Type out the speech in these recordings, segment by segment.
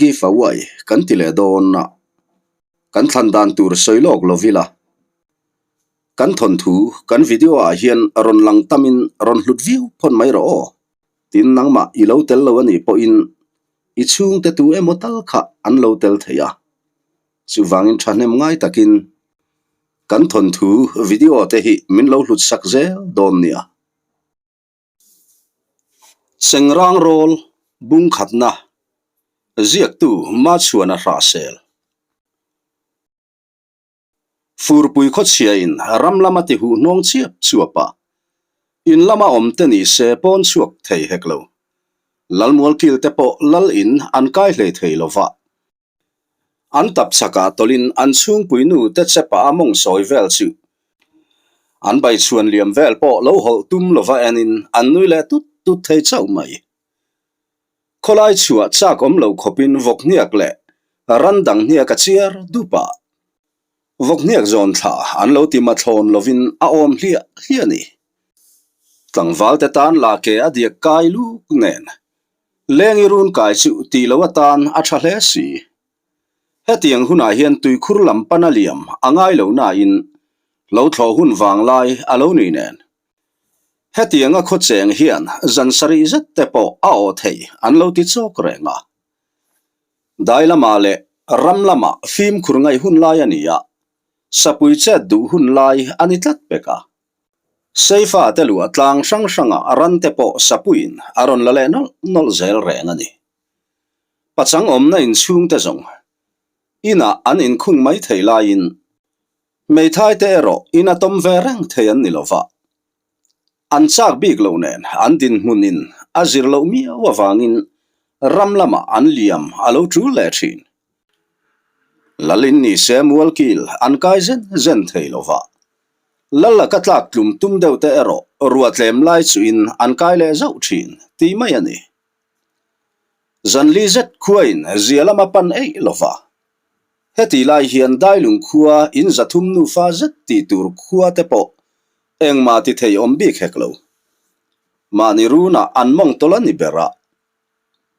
gi fawai kan tile don na kan thandan tur soilok lovila kan thon thu kan video a hian ron lang tamin ron hlut view phon mai ro tin nangma ilo tel lo ani po in I chung te tu emotal kha an lo tel theya chu wangin thanem ngai takin kan thon thu video te hi min lo hlut sak zel don nia sengrang rol bung khatna ziak tu ma chuana ra sel fur pui kho chia in ramlama ti hu nong chiap chuapa in lama om te ni se pon chuak thei heklo lalmol kil te po lal in an kai hlei thei lova an tap chaka tolin an chung puinu te chepa among soi vel chu an bai chuan liam vel po lo hol tum lova anin an nui le tut thei chau mai kholai chua chak om lo khopin vok niak le randang nia ka chiar dupa vok niak zon tha an lo ti ma thon lovin a om hlia hiani tlangwal te tan la ke adia kai lu nen lengi run kai chu ti lo atan a tha hle si hetiang huna hian tui khur lam panaliam angai lo na in lo thlo hun wang lai alo ni nen hetiang a kho cheng hian zan sari zat te po a o thei an lo ti chok renga dailama le ramlama film khurngai hun lai ania sapui che du hun lai ani tlat peka seifa te lu atlang sang sanga aran te po sapuin aron lale nol zel rengani pachang om na in chung te zong ina an in khung mai thei lai in mei thai te ro ina tom ve rang thei an nilova an chak bik lo nen an din munin azir lo mi wa wangin ramlama an liam alo tru le thin lalin ni semual kil an kai zen thei lova lalla katlak tlum tum deu te ero ruatlem lai chu in an kai le zau thin ti mai ani zan li zet khuain zialama pan ei lova heti lai hian dailung khua in zathum nu fa zet ti tur khua te po engma ti thei om bik heklo mani runa an mong tolani bera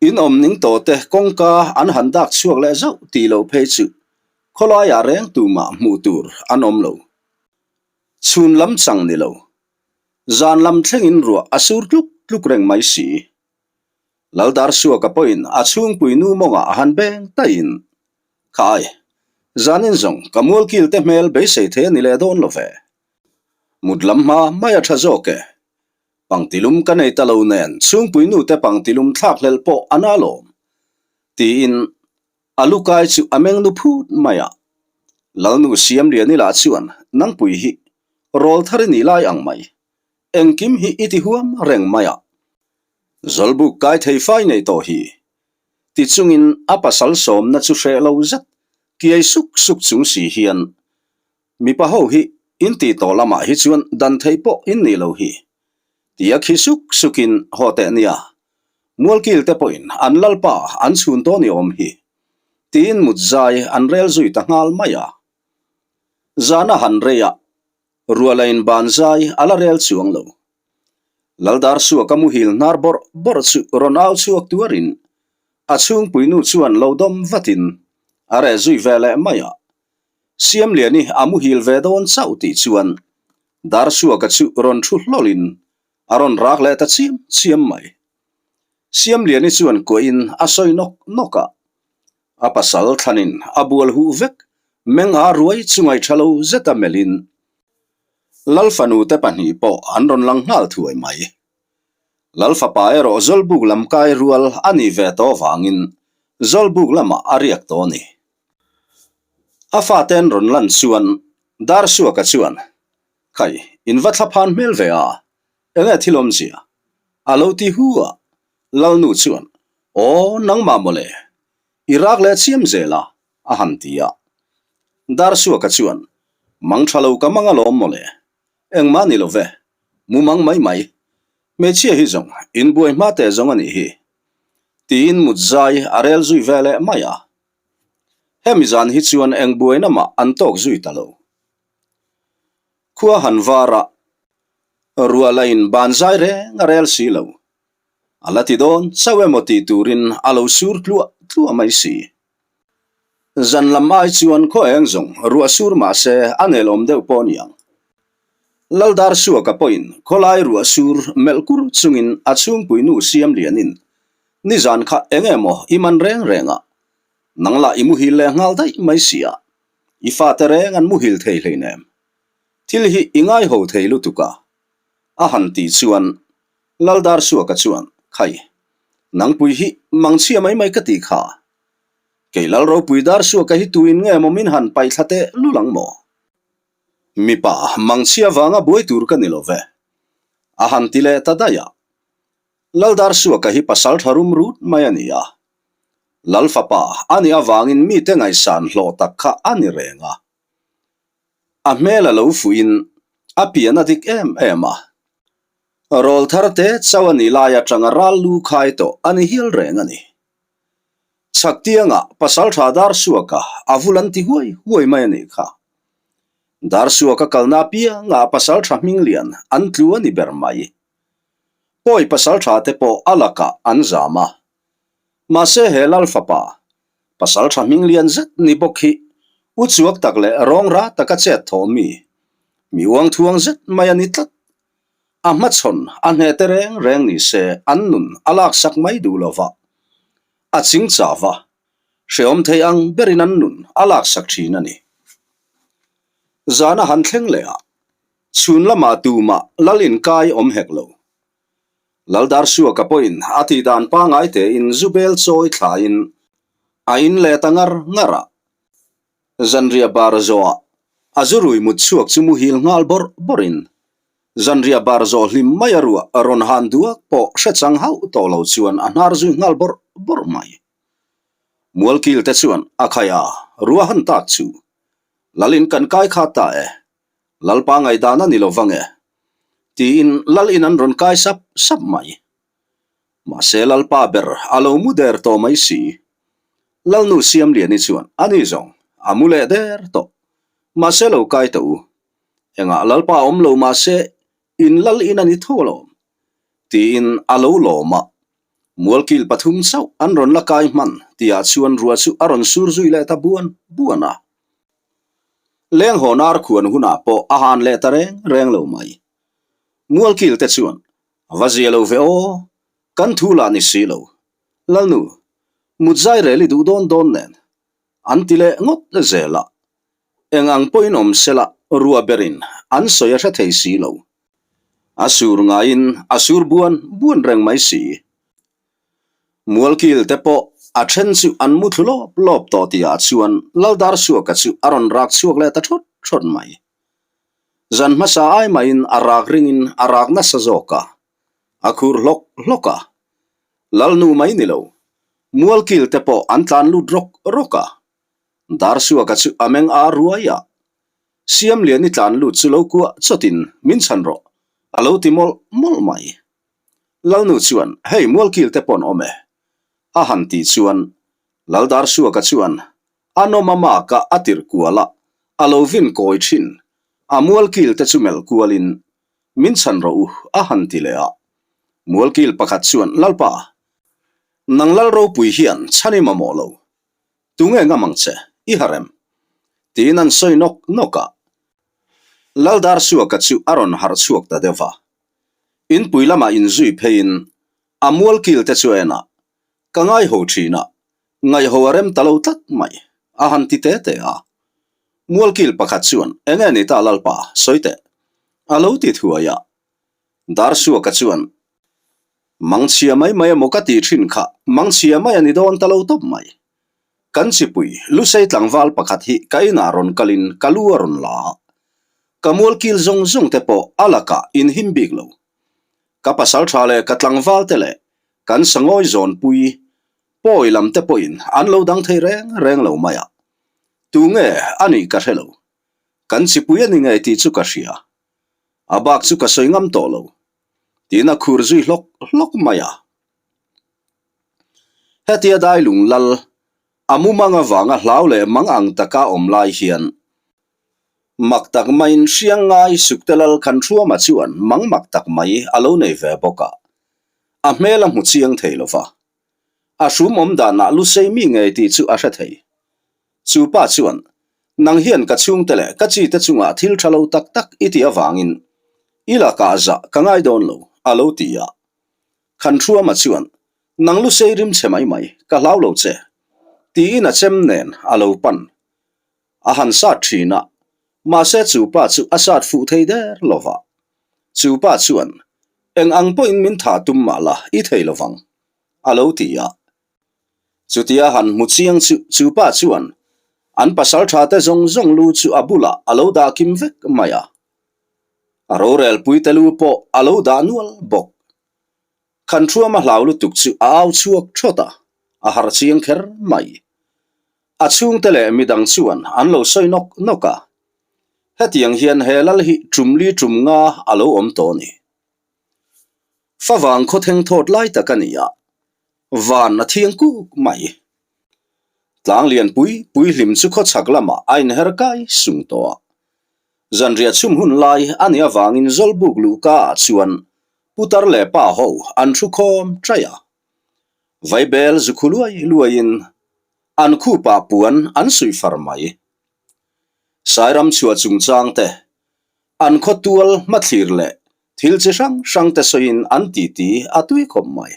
in om ning to te kongka an handak chuak le zau ti lo phei chu kholai a reng tu ma mu tur an om lo chun lam chang ni lo zan lam thleng in ruwa asur tluk reng mai si laldar suwa ka poin a chung puinu monga han beng ta in khai zanin zong kamul kil te mel be sei the ni le don lo ve mudlam ma maya tha zoke pangtilum ka nei talo nen chung puinu te pangtilum thak lel po analom ti in alukai chu ameng nu phut maya lalnu siam lia ni la chuan nang pui hi rol thari ni lai ang mai engkim hi iti huam reng maya zolbu kai thei fai nei to hi ti chungin apasal som na chu hre lo zat kiai suk chung si hian mi pa ho hi in ti to lama hi chuan dan thei po in ni lo hi tia khi sukin hote nia mulkil te poin an lalpa an chun to ni om hi tin mutzai an rel zui ta ngal maya zana han reya rualain banzai ala rel chuang lo laldar suwa kamu hil nar bor chu ronau chuak tuarin achung puinu chuan lodom vatin are zui vele maya siam liani amu hil vedon chauti chuan dar suwa ka chu ron thu lolin aron rak le ta chiam mai siam liani chuan ko in asoi noka apasal thanin abual hu vek menga ruai chungai thalo zeta melin lalfanu te pani po anron lang nal thuai mai lalfa pa ero zolbuk lam kai rual ani ve to wangin zolbuk lama ariak to ni afaten ron lan chuan dar suwa ka chuan khai in vathapan mel ve a enge thilom zia alo ti huwa lalnu chuan o nang ma mole irak le chiam zela a hantia dar suwa ka chuan mang thalo ka manga lom mole engma ni lo ve mumang mai me chia hi zong in buai ma te zong ani hi tin mutzai arel zui vele maya hemizan hi chuan eng buai nama antok zui talo khua hanwara rualain banzai re ngarel si lo alati don sawe moti turin alo sur tlua mai si zan lamai chuan kho eng zong ruwa sur ma se anelom deuh pawh niang laldar suwa ka point kholai ruwa sur melkur chungin achung puinu siam lianin ni zan kha engemo iman reng renga nangla imu hil le ngal dai mai sia ifa tere ngan mu hil thei hleinem thil hi ingai ho thei lu tuka a han ti chuan laldar suwa ka chuan khai nang pui hi mangchia mai ka ti kha keilal ro puidar suwa ka hi tuin nge momin han pai thate lulang mo mipa mangchia wanga boi tur ka nilove a han tile tadaya laldar suwa ka hi pasal tharum rut mayania lalfapa ani awangin mi te ngai san hlo takha ani renga a mela lo fuin apiana dik ema rol tharte chawani laya tanga ral lu khai to ani hil rengani chaktianga pasal thadar suaka avulanti huai mai ani kha dar suaka kalna pia nga pasal thaming lian an tluani bermai poi pasal thate po alaka anzama mase helal fapa pasal thaming lian zat ni bokhi uchuak takle rongra takache thomi miwang thuang zat mayani tat amachon anhe tereng reng ni se annun alak sak mai dulova aching chawa sheom theiang berinan nun alak sak thinani zana han thleng le a chun lama tuma lalin kai om heklo laldar suwa ka point ati dan pa ngai te in zubel choi thlain ain le tangar ngara zanria barzo azurui mut suak chumu hil ngal borin zanria barzo hlim mayarua ron han duak po shechang hau to lo chuan anar zu ngal bor mai mualkil te chuan akhaya ruahan tak chu lalin kan kai khata lalpa ngai dana ni lovange ti in lal inan ron kai sap mai ma se lalpa ber alo muder to mai si lal nu siam lian ni chuan ani zong amule der to ma se lo kai to enga lalpa om lo ma se in lal inani tholo ti in alo lo ma mualkil pathum sau an ron la kai man tia chuan ruwa chu aron sur zui le ta buana leng honar khuan huna po ahan le tareng reng lo mai mualkil te chuan vazielo ve o kan thula ni silo lalnu mudzai reli du don nen antile ngot zela engang poin om sela ruwa berin an soya tha thei silo asur ngain asur buan reng mai si mualkil te po a then chu an mu thulo lop to tia chuan laldar suwa ka chu aron rak chuak le ta thot mai zan masa ai main arak ringin arak na sazoka akhur loka lalnu mai nilo mualkil te po an tlan lu roka dar suwa ka chu ameng a ruaya siam lian ni tlan lu chu lo kwa chotin min chanro alo ti mol mai lalnu chuan hei mualkil te pon ome a han ti chuan laldar suwa ka chuan ano mama ka atir kuala alovin koi thin amualkil te chumel kualin min chanro a han ti le a mualkil pakhat chuan lalpa nanglal ro pui hian chani mamolo tunge ngamang che I harem tinan soi noka laldar suwa ka chu aron har chuak ta dewa in puilama in zui phein amualkil te chuena kangai ho thina ngai ho arem talo tat mai a han ti te a mualkil pakhat chuan enge ni ta lalpa soite alo ti thuaya dar suwa ka chuan mangchia mai mokati thin kha mangchia mai ani don talo top mai kan chipui lusei tlangwal pakhat hi kaina ron kalin kaluaron la kamualkil zong te po alaka in himbiglo kapasal thale katlangwal tele kan sangoi zon pui poilam te poin anlo dang thei reng lo maya tunge ani ka helo kan chipui ani ngai ti chu ka hria abak chu ka soingam to lo tina khurzi hlok maya hetia dai lung lal amumanga wanga hlaule mangang taka omlai hian maktak main siangai suktelal kan thua ma chuan mang maktak mai alo nei ve boka a mela mu chiang thei lova a shum om da na lu sei mi nge ti chu a hra thei chu pa chuan nang hian ka chung tele ka chi te chunga thil thalo tak tak iti awangin ila ka za ka ngai don lo alo tia khan thua ma chuan nang lu sei rim chemai mai ka hlau lo che ti in a chem nen alo pan a han sa thina ma se chu pa chu asat fu thei der lova chu pa chuan eng ang po in min tha tum ma la I thei lovang alo tia chutia han mu chiang chu pa chuan an pasal tha te zong zong lu chu abula alo da kim vek maya aro rel pui te lu po alo da nual bok khan thua ma hlau lu tuk chu aw chuak thota a har chiang kher mai a chung tele midang chuan an lo soi nok noka hetiang hian helal hi trumli trumnga alo om to ni fawang kho theng thot lai takania van na thiang ku mai tlang lian pui hlim chu kho chak lama ain her kai sung to zanria chum hun lai ania wangin zolbuk lu ka chuan putar le pa ho an thu khom traya vaibel zukhuluai luain an khu pa puan an sui farmai sairam chua chung chang te an kho tual mathlir le thil che sang te soin an ti atui khom mai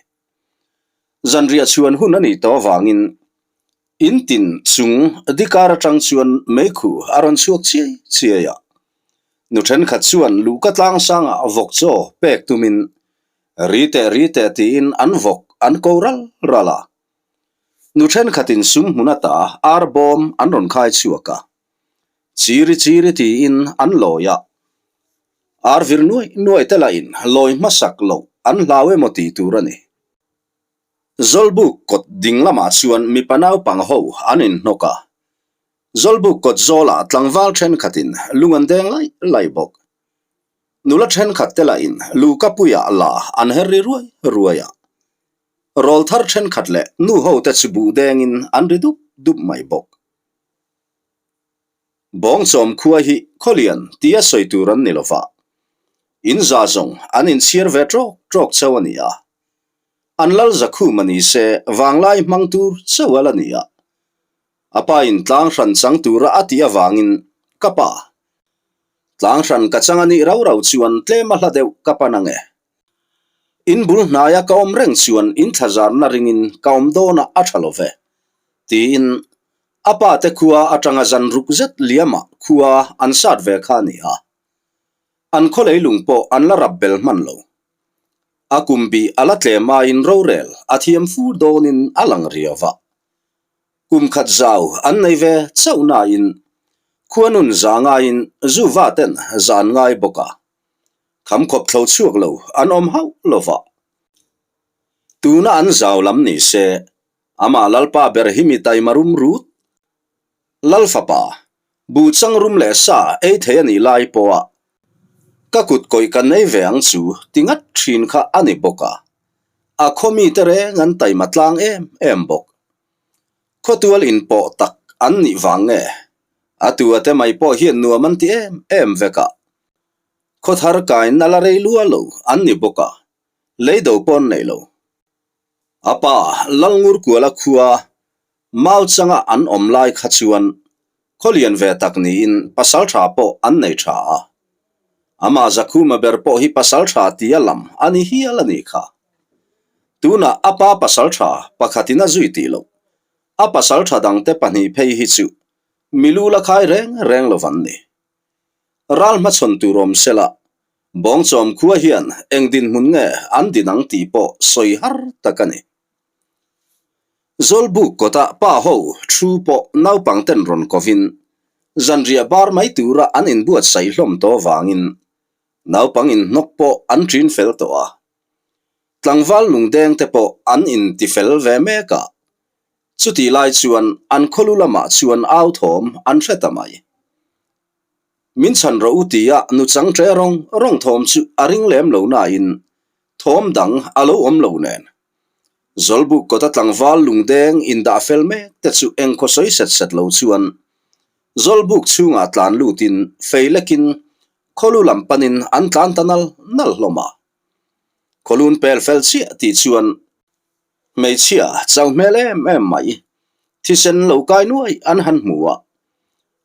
zanria chuan hun ani to wangin intin chung dikar tang chuan meikhu aron chuak chia nu then khat chuan lu ka tlang sanga vok cho pek tumin rite tin an vok an koral rala nu then khatin sum hunata ar bom an ron khai chuaka chiri tin an loya ar vir nuai tela in loi masak lo an hlawe moti turani zolbuk kot dinglama chuan mi panaw pang ho anin noka zolbuk kot zola tlangwal then khatin lungan deng lai bok nula then khat tela in lu kapuya la an herri ruaya rol thar then khatle nu ho te chubu deng in an ridup dup mai bok bong chom khuwa hi kholian tia soituran nilova in za zong anin chiar ve trok chawania anlal zakhu mani se wanglai mangtur chawalania apa in tlang ran chang tura atia wangin kapa tlang ran ka changani rau chuan tlema hladeu kapanange in bul naya kaom reng chuan in thazar na ringin kaom dona athalove tin apa te khuwa atanga zan rukzet liama khuwa ansat ve khania an kholei lungpo an la rabbel manlo akumbi alatle ma in rorel athiam fu donin alang riova kum khat zau an nei ve chauna in khuanun zanga in zuwa ten zan ngai boka kham khop thlo chuak lo an om hau lova tuna an zau lam ni se ama lalpa ber himi tai marum rut lalfapa bu changrum le sa e theni lai poa kakut koi kan nei veang chu tingat thin kha ani boka a khomi tere ngan tai matlang em bok khotual in po tak an ni wange atu ate mai po hian nuaman ti em veka khothar kain nalarei lualo an ni boka leido pon nei lo apa lalngur kuala khuwa mau changa an omlai khachuan kholian ve tak ni in pasal tha po an nei tha ama zakhu ma ber po hi pasal tha tialam ani hi alani kha tuna apa pasal tha pakhatina zuiti lo a pasal tha dang te pani phei hi chu milula khai reng lovan ni ral ma chon tu rom sela bong chom khuwa hian engdin mun nge an dinang ti po soi har takani zolbuk kota pa ho thu po nau pang ten ron kovin zanria bar mai tura an in buat sai hlom to wangin nau pang in nok po an trin fel to a tlangwal lungdeng te po an in ti fel ve meka chuti lai chuan an kholulama chuan aw thom an hretamai min chan ro utia nu chang tre rong thom chu aring lem lo na in thom dang alo om lo nen zolbuk kota tlangwal lungdeng in da felme te chu eng kho soi set lo chuan zolbuk chunga tlan lutin feilekin kholulam panin an tlan tanal nal hloma kolun pel fel chi ti chuan mei chia chau mele em mai thi sen lo kai nuai an han muwa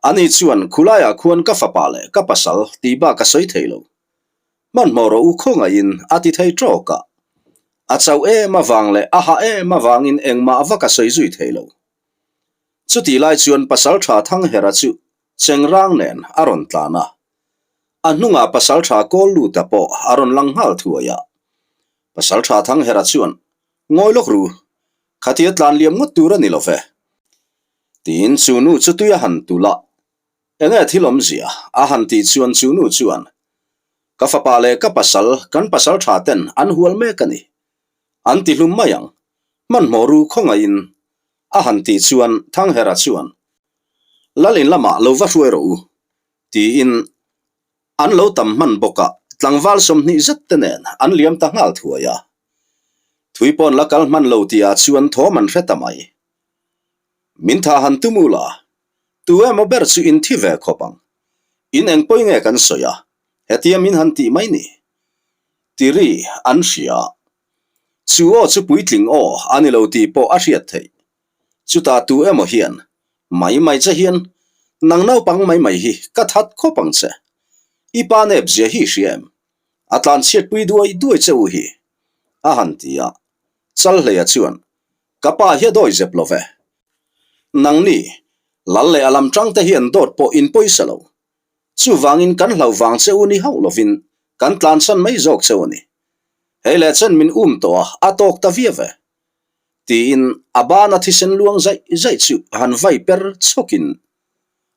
ani chuan khulaya khuan ka fapa le ka pasal ti ba ka soi theilo man moro u khonga in ati thei troka a chau ma wang le a ha ma wangin engma avaka soi zui theilo chuti lai chuan pasal tha thang hera chu chengrang nen aron tlana anunga pasal tha kol lu ta po aron lang hal thuaya pasal tha thang hera chuan ngoilok ru khatia tlan liam ngot tura ni love tin chunu chutuya han tula enge thilom zia a han ti chuan chunu chuan ka fapa le ka pasal kan pasal tha ten an hual me kani an ti hlum mayang man moru khonga in a han ti chuan thang hera chuan lalin lama lo va hruai ro ti in an lo tam man boka tlangwal som ni zat tenen an liam ta ngal thuaya thuipon lakal man lo tia chuan thoman hretamai min tha han tumula tuwe mo ber chu in thi ve khopang in eng poi nge kan soya hetia min han ti mai ni tiri an sia chuo chu puitling o ani lo ti po a hriat thei chuta tu emo hian mai cha hian nang nau pang mai hi ka that khopang che ipa nep zia hi hriam atlan chet pui duai cheu hi a han tia chal hleya chuan kapa hi doi zep love nang ni lal le alam tang te hian dot po in poisalo chu wangin kan hlau wang cheu ni hau lovin kan tlan san mai jok cheu ni hele chen min to atok ta viave ti in abana thisen luang zai chu han vai per chokin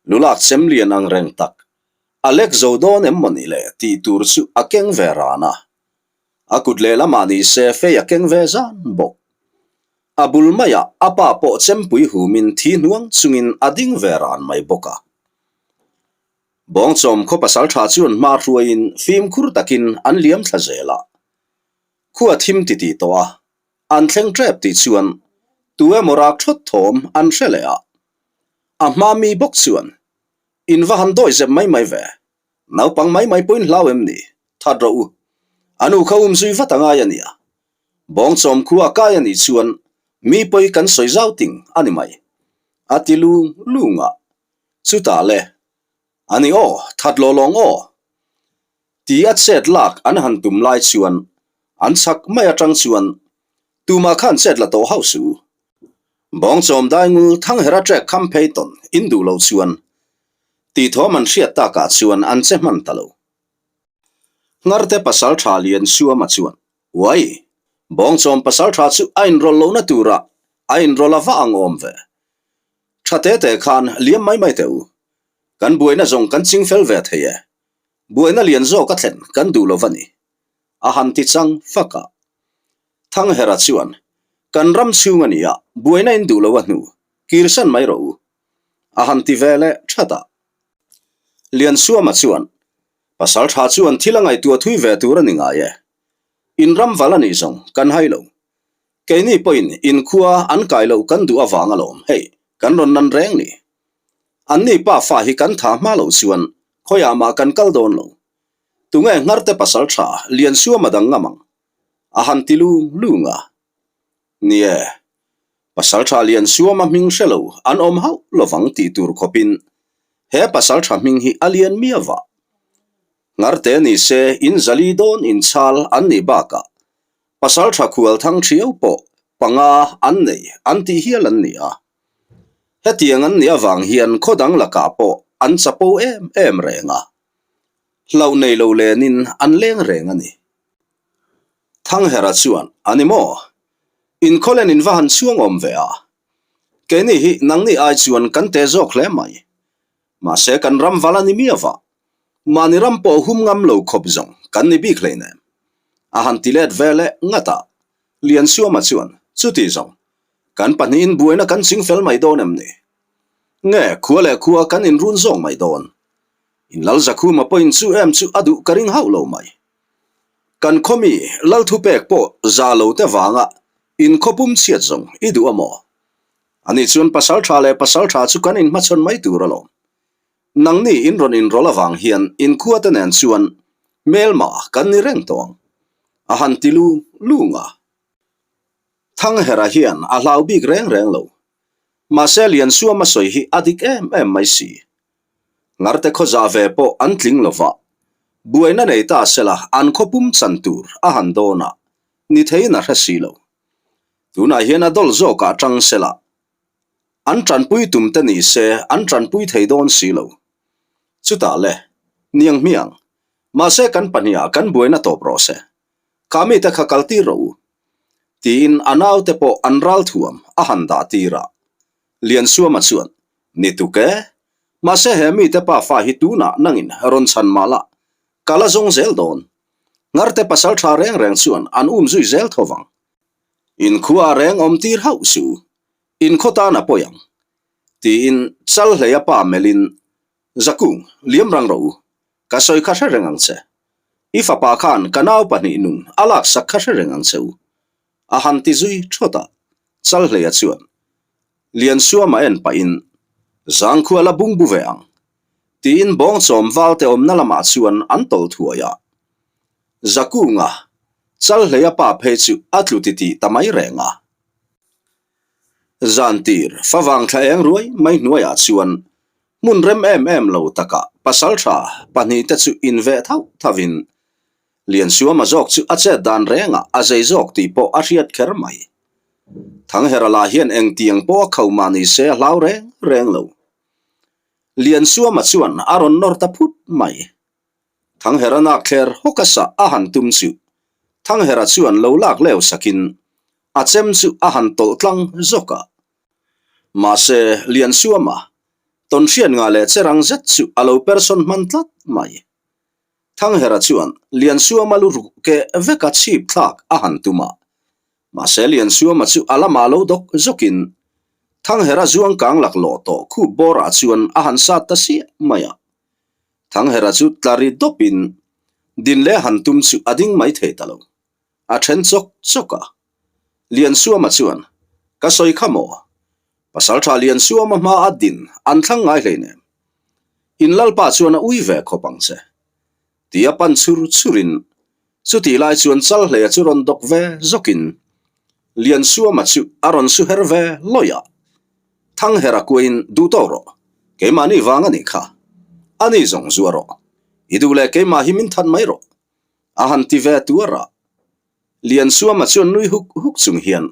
lulak semlian ang reng tak Alex Zodon emmoni le ti tur chu akeng verana akut le lamani se fe akeng ve zan bok abul maya apa po chempui humin thi nuang chungin ading veran mai boka bong chom kho pasal tha chuan ma ruin film khur takin an liam thlazela khuwa thim ti towa an thleng trap ti chuan tuwe morak thot thom an hrelea a mami bok chuan in va han doi zep mai ve nau pang mai point lawem ni thadro u anu khawum zui watanga yania bong chom khuwa ka yani chuan mi poi kan soi zauting ani mai atilu lunga chuta le ani o thatlo long o ti a chet lak an han tum lai chuan an sak mai atang chuan tuma khan chet la to hausu bong chom dai ngu thang hera track campaign ton indu lo chuan ti thoman hriat ta ka chuan an che man talo ngarte pasal tha lian suwa ma chuan wai bong chom pasal tha chu ain rol lo na tura ain rola wa ang om ve thate te khan liam mai teu kan buina zong kan ching fel ve theye buina lian zo ka thlen kan du lo vani a han ti chang faka thang hera chuan kan ram chunga nia buina in du lo wa nu kirsan mai ro a han ti vele thata lian suwa ma chuan pasal tha chuan thilangai tu thui ve tur ani nga ye in ram walani zong kan hailo keini point in khuwa an kailo kan du awanga lom hey kan ron nan reng ni anni pa fa hi kan tha ma lo chuan khoya ma kan kal don lo tunga ngarte pasal tha lian suwa madang ngamang a han tilu lunga nie pasal tha lian suwa ma ming shelo an om hau lovang ti tur khopin he pasal tha ming hi alien miawa ngarte ni se in zali don in chal an ni baka pasal tha khual thang thiau po panga an nei an ti hial an ni a hetiang an ni awang hian khodang laka po an chapo em renga hlau nei lo lenin an leng reng ani thang hera chuan animo in kholen in vahan chuang om ve a keni hi nangni ai chuan kan te zok hle mai ma se kan ram walani miawa mani ram po hum ngam lo khop zong kan ni bi khleine a han tilet vele ngata lian suama chuan chuti zong kan pani in buena kan sing fel mai don em ni nge khuale khuwa kan in run zong mai don in lal zakhu ma point chu em chu adu karing hau lo mai kan khomi lal thu pek po za lo te wanga in khopum chiat zong idu amo ani chuan pasal tha chu kan in machon mai turalo nangni in ron in rola wang hian in khuata nen chuan melma kan ni reng tong ahan tilu lunga thang hera hian a hlau bik reng reng lo ma se lian suam a soi hi adik em mai si ngarte khoza ve po an tling lova buaina nei ta sela an khopum chantur a han dona ni theina rasi lo tuna hian a dol zo ka tang sela an tran pui tum te ni se an tran pui thei don si lo chuta le niang miang ma se kan pania kan buaina to pro se kami ta khakalti ro tin anau te po anral thuam a han da tira lian suama chuan ni tu ke ma se hemi te pa fa hi tu na nangin ron chan mala kala zong zel don ngarte pasal tha reng reng chuan an zui zel thowang in khuwa reng om tir hau su in khota na poyang ti in chal hleya pa melin zakung liam rang ro ka soi kha rengang che ifa pa khan kanau pani nun alak sak kha rengang cheu a han ti zui thota chal hleya chuan lian suama en pa in zang khuala bung bu veang tin bong chom walte om nalama chuan an tol thuaya zakunga chal hleya pa phe chu atlutiti tamai renga zantir fawang thaeng ruai mai nuaya chuan mun rem em lo taka pasal tha pani te chu in ve thau thavin lian suama jok chu ache dan renga azei jok ti po a riat kher mai thang herala hian eng tiang po khaumani se hlau reng lo lian suama chuan aron nor ta phut mai thang herana kher hokasa a han tum chu thang hera chuan lo lak leo sakin achem chu a han tol tlang zoka ma se lian suama ton hian nga le cherang zet chu alo person mantlat mai thang hera chuan lian suama lu ke veka chip thak a han tuma ma se lian suama chu alama lo dok zokin thang hera zuang kang lak lo to khu bora chuan a han sa ta si maya thang hera chu tlari dopin din le han tum chu ading mai the talo a then chok choka lian suama chuan ka soi khamo pasal tha lian suama ma adin an thlang ngai hlene in lalpa chuan a ui ve khopang che tia pan chur churin chuti lai chuan chal hle churon dok ve zokin lian suama chu aron su her ve loya thang hera kuin du toro ke mani wanga ni kha ani zong zuaro idule ke ma himin than mai ro a han ti ve tuara lian suama chuan nui huk chung hian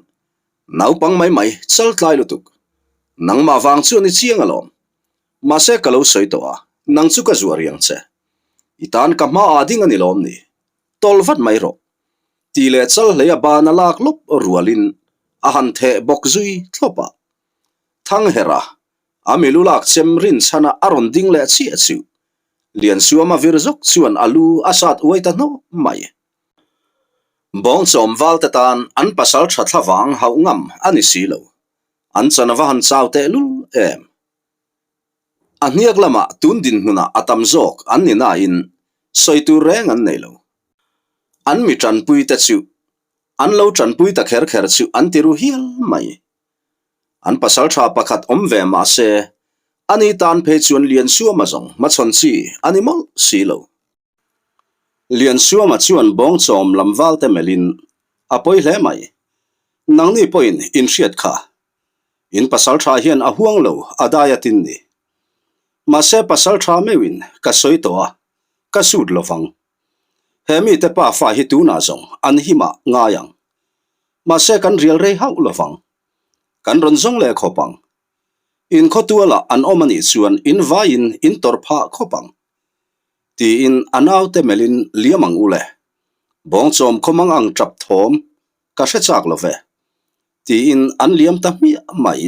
naupang mai chal tlai lutuk nang ma wang chuan ni chiang alom ma se kalo soi to a nang chu ka zuariang che itan ka ma ading ani lom ni tolvat mai ro ti le chal hleya ba na lak lop rualin a han the bok zui thlopa thang hera amilulak chem rin chana aron ding le chi chu lian suama virzok chuan alu asat uaita no mai bong chom walte tan an pasal tha thlawang hau ngam ani silo an chanawa han chaute lul em aniak lama tun din huna atam zok an ni na in soitu reng an nei lo an mi tran pui ta chu an lo tran pui ta kher chu an tiru hial mai an pasal tha pakhat om ve ma se ani tan phe chuan lian suama zong ma chon chi animal silo lian suama chuan bong chom lamwal te melin apoi hle mai nangni point in riat kha in pasal tha hian a huang lo adaya tin ni ma se pasal tha mewin ka soi to a ka sut lovang hemi te pa fa hi tu na zong an hima nga yang ma se kan rial rei hau lovang kan ron zong le khopang in khotuala an omani chuan in vain in torpha khopang ti in anau te melin liamang ule bong chom khomang ang trap thom ka hre chak love ti in an liam ta mi mai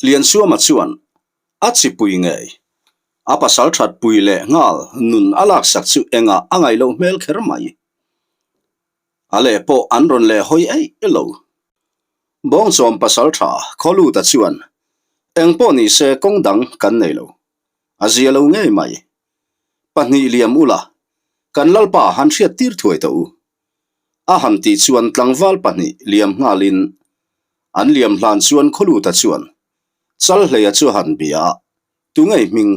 lian suama chuan a chi pui ngei a pasal that pui le ngal nun alak sak chu enga angai lo mel kher mai ale po an ron le hoi ei lo bong chom pasal tha kholu ta chuan engpo ni se kongdang kan nei lo azia lo ngei mai pani liam ula kan lalpa han hriat tir thuai to u a han ti chuan tlangwal pani liam ngalin an liam hlan chuan kholu ta chuan chal hleya chu han bia tu ngei ming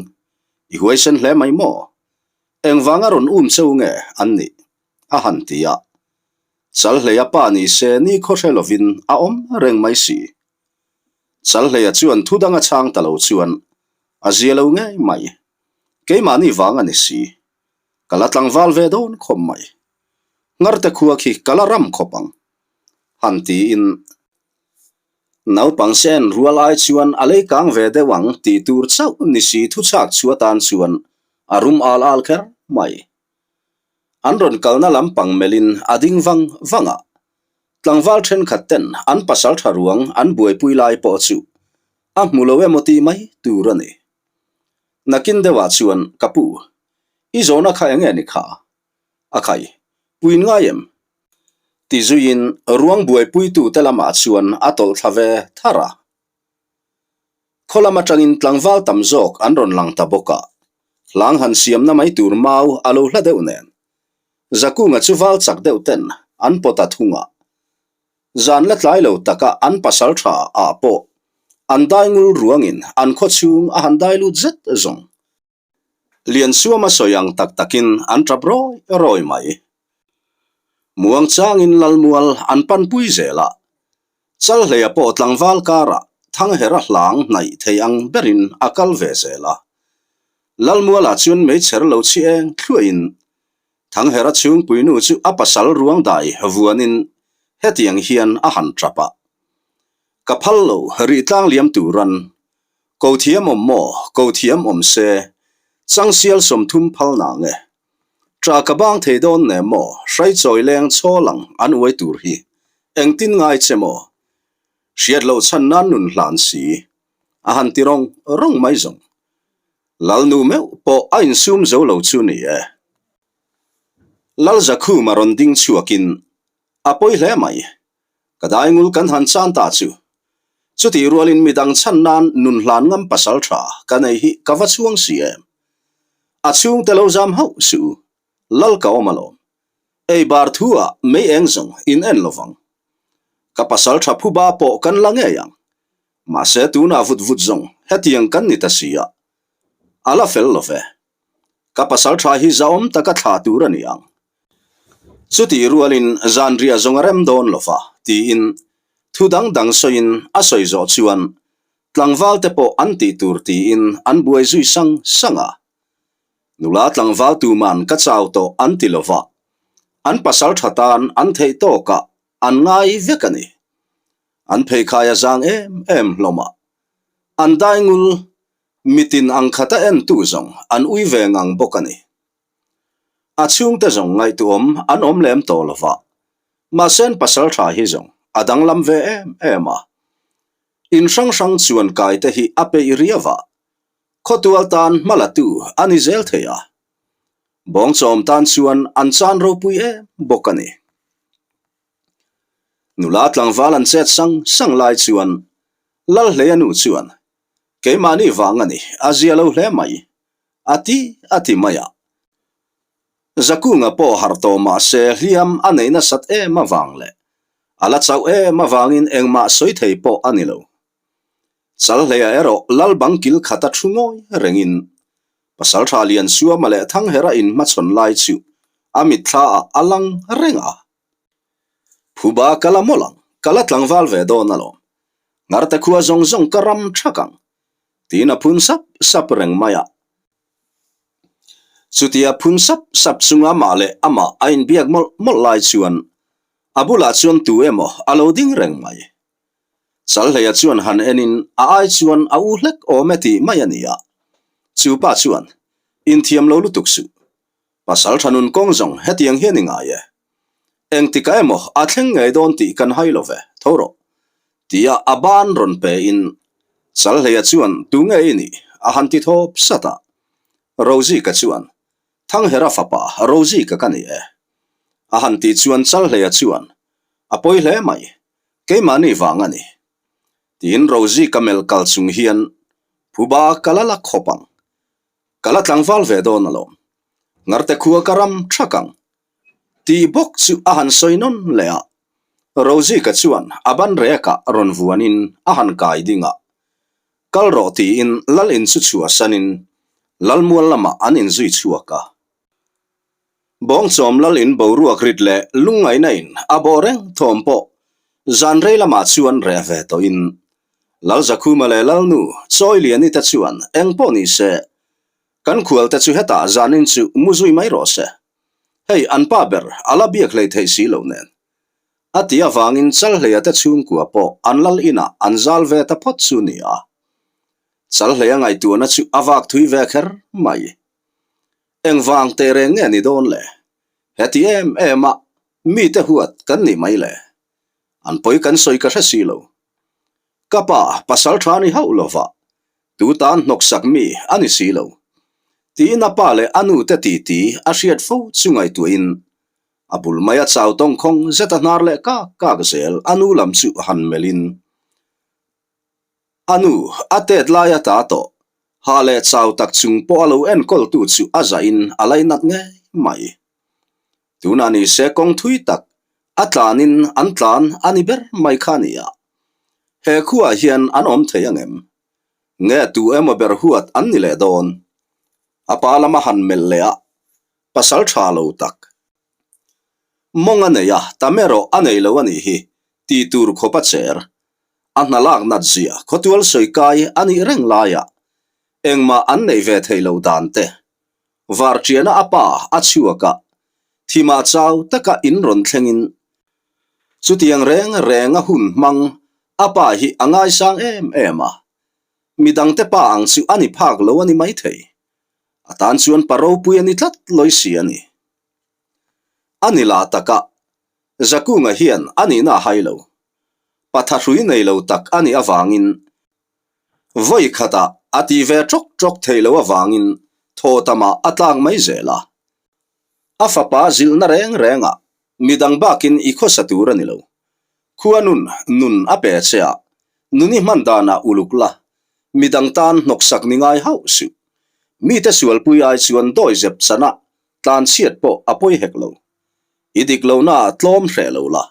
i huaisen hle mai mo engwanga ron cheu nge an ni a han tia chal hlei a pa ni se ni kho hrelovin a om reng mai si chal hlei a chuan thu danga chang talo chuan a zialo nge mai keimani wanga ni si kala tlangwal ve don khom mai ngarte khuwa khi kala ram khopang han ti in naupang sen rualai chuan alei kang ve de wang ti tur chau ni si thu chak chuatan chuan arum al kher mai anron kalna lampang melin ading wanga tlangwal then khatten an pasal tharuang an buai puilai po chu a mulowe moti mai turani nakin dewa chuan kapu izona kha enge ni kha akai puin ngayem tizuin ruang buai pui tu telama chuan atol thave thara kholama tangin tlangwal tamjok anron lang taboka lang han siam na mai tur mau alo hla deuh nen zakunga chuwal chak deuh ten an pota thunga zan la tlai lo taka an pasal tha a po an daingul ruangin an kho chung a han dailu zet zong lian suama soyang tak takin an trapro roi mai muang changin lalmual an pan pui zela chal hlea po tlangwal kara thang hera hlang nai theiang berin akal ve zela lalmuala chun mei cher lo chi eng thluin thang hera chung puinu chu apasal ruang dai vuanin hetiang hian a han trapa kaphallo ri tlang liam turan kothiam mo kothiam se changsial somthum phalna nge tra kabang theidon ne mo hrai choi leng cholang an uai tur hi engtin ngai chemo hriat lo chan nan nun hlan si a han tirong rong mai zong lal nu meu po a in sum zo lo chu ni e lal zakhu maron ding chuakin apoi hle mai kadai ngul kan han chan ta chu chuti rualin midang chan nan nun hlan ngam pasal tha kanei hi kawa chuang si e a chung telo jam hau su lal ka omalo ei bar thua me eng zong in en lovang ka pasal tha phu ba po kan lange yang ma se tu na vut zong hetiang kan ni ta sia ala fel love ka pasal tha hi zaom taka tha turani ang chuti rualin zanria zongarem don lova ti in thudang dang soin asoi zo chuan tlangwal te po anti tur ti in an buai zui sanga nula tlangwal tu man ka chaw to anti lova an pasal thatan an thei to ka an ngai vekani an phei khaya zang em loma an daingul mitin ang khata en tu zong an ui ve ngang bokani a chung te zong ngai tu an lem to lova ma sen pasal tha hi zong adang lam ve ema in sang chuan kai te hi ape iriawa khotual tan malatu ani zel theya bong chom tan chuan an chan ro pui bokani nula tlangwal an chet sang lai chuan lal hle anu chuan keimani wangani azialo hle mai ati maya zakunga po harto ma se hliam aneina sat ma wangle ala chau ma wangin engma soi thei po anilo chal hlea ero lal bangkil khata thungoi rengin pasal thalian suwa male thang hera in ma chon lai chu amit tha alang renga phuba kala molang kala tlangwal ve do nalo ngarte khuwa zong karam thakang tina phun sap reng maya chutia phun sap chunga male ama ain biak mol lai chuan abula chuan tu emo aloding reng mai chal hlea chuan han enin a ai chuan a u hlek o meti mayania chu pa chuan in thiam lo lutuk su pasal thanun kong zong hetiang hianinga ye eng tika emo a thleng ngai don ti kan hai love thoro tia aban ron pe in chal hlea chuan tu ngai ni a han ti thop sata rozi ka chuan thang hera fapa rozi ka kani a han ti chuan chal hlea chuan apoi hle mai keimani wangani tin rozi kamel kalchung hian phuba kalala khopang kala tlangwal ve don alom ngarte khuwa karam thakang ti bok chu a han soinon lea rozi ka chuan aban reka ron vuanin a han kai dinga kal ro ti in lal in chu chua sanin lalmual lama an in zui chuaka bong chom lal in boruak rit le lungai na in aboreng thompo zan rei lama chuan re ve to in lal zakhuma le lal nu choi lian ni ta chuan engpo ni se kan khual ta chu heta zanin chu muzui mai ro se hei an pa ber ala biak le thei si lo nen atia wangin chal hlea ta chung kwa po anlal ina anzal ve ta phot chu ni a chal hlea ngai tu na chu awak thui ve kher mai engwang te re nge ni don le heti ema mi te huat kan ni mai le an poi kan soi ka si lo kapa pasal thani hau lova tu tan nok sak mi ani si lo ti na pa le anu te ti a hriat fo chungai tu in abul maya chaw tong khong zeta nar le ka zel anu lam chu han melin anu atet laya ta to ha le chaw tak chung po alo en kol tu chu aza in alai nat nge mai tuna ni se kong thui tak atlanin antlan ani ber mai khania he khuwa hian an om theyangem nge tu emo ber huat an ni le don apalama han mel lea pasal thalo tak monga neya tamero anei lo ani hi ti tur khopa cher anhalak nat zia khotual soikai ani reng laya engma an nei ve theilo dante varchiana apa achuaka thima chaw taka in ron thlengin chutiang renga hun mang apa hi angai sang ema midang te pa ang chu ani phak lo ani mai thei atan chuan paro pui ani tlat loi si ani anila taka zakunga hian ani na hailo patharui nei lo tak ani awangin voi khata ati ve chok theilo awangin thotama atlang mai zela afapa zil na renga midang bakin ikho satura nilo khuanun nun ape chea nuni mandana ulukla midang tan noksak ningai hausu mi te sual pui ai chuan doi zep chana tlan chiat po apoi heklo idik lo na tlom hrelo la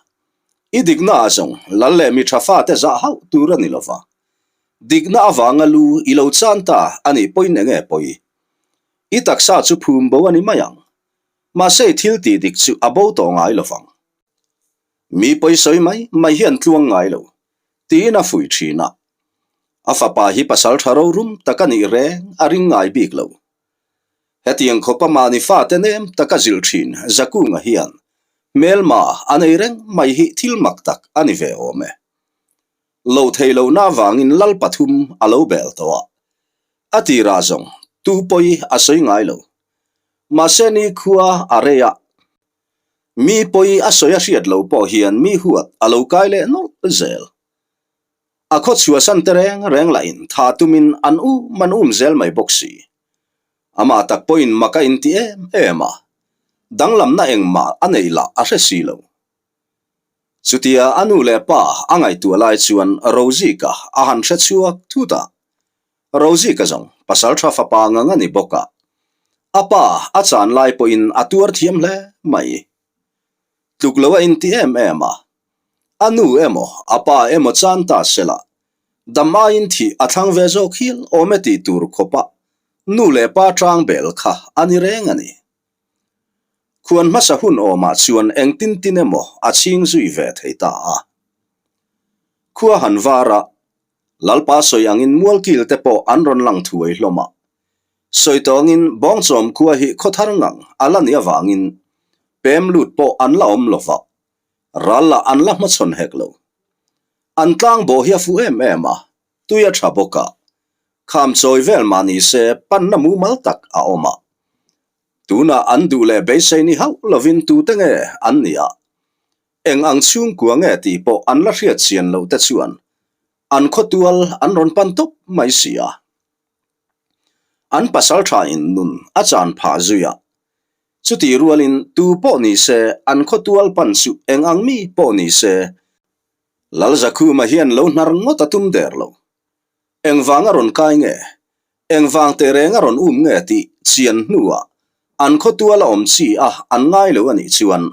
idik na azong lalle mi thafa te za hau tura nilova digna awanga lu ilo chanta ani poin enge poi itaksa chu phum bo ani mayang ma sei thil ti dik chu abo to ngai lovang mi poi soi mai hian tluang ngai lo ti na fui thina afapa hi pasal tharo rum takani reng aring ngai bik lo hetiang khopa mani fa tenem takazil thin zakunga hian melma anei reng mai hi thilmak tak ani ve ome lo theilo na wangin lal pathum alo bel to ati razong tu poi asoi ngai lo maseni khua area mi poi asoya hriat lo po hian mi huat alo kaile no zel akhot chua san tereng reng lain tha tumin an u man zel mai boxi ama tak point maka in ti ema danglam na engma aneila a hresilo chutia anu le pa angai tu lai chuan rozi ka a han hre chuak thuta rozi ka jong pasal thafa pa nga ni boka apa achan lai po in atuar thiam hle mai tuklowa in ti ema anu emo apa emo chanta sela dama in thi athang ve zo khil ometi tur khopa nu le pa tang bel kha ani reng ani khuan masa hun oma chuan engtin tinemo aching zui ve theita a khua hanwara lalpa soyangin mualkil te po anron lang thuai hloma soitongin bongchom khua hi khotharngang alani awangin pemlut po anla om lova ralla anla ma chon heklo antlang bo hi fu ema tuya thaboka kham choi vel mani se panna mu mal tak a oma tuna andu le beisei ni hau lovin tu tenge ania eng ang chung kwa nge ti po anla hriat chian lo te chuan an khotual an ron pan top mai sia an pasal tha in nun achan pha zuya chuti rualin tu po ni se an khotual pan su eng ang mi po ni se lal zakhu ma hian lo nar ngota tum der lo eng wanga ron kai nge eng wang te renga ron nge ti chian nuwa an khotual om chi a an ngai lo ani chuan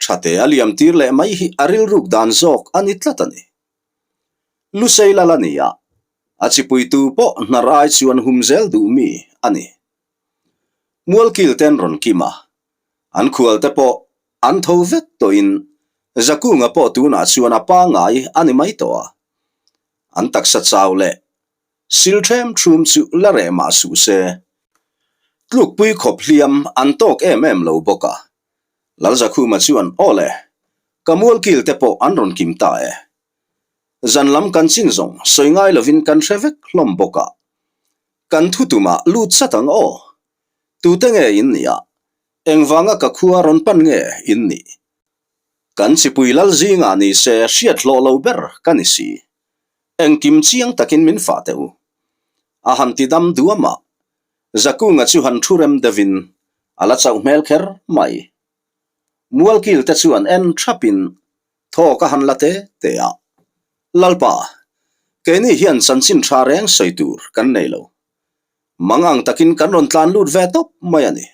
thate aliam tir le mai hi aril ruk dan zok ani tlatani lusei lalania achipui tu po narai chuan humzel du mi ani mualkil ten ron kima an khual te po an tho vek to in zaku nga po tu na chuan apa ngai ani mai to an taksa chawle silthem thum chu la re ma su se tluk pui khop hliam an tok em lo boka lal zaku ma chuan ole kamul kil te po an ron kim ta zan lam kan chin zong soingai lovin kan revek hlom boka kan thutuma lut satang tu tenge in nia engwanga ka khua ron pan nge in ni kan chipui lal zinga ni se hriat hlo lo ber kan si eng kim chiang takin min fa teu a han ti dam duama zaku nga chu han thurem devin ala chau mel kher mai mual kil te chuan en thapin tho ka han late te a lalpa keni hian sanchin tha reng soitur kan nei lo mangang takin kan ron tlan lut ve top mai ani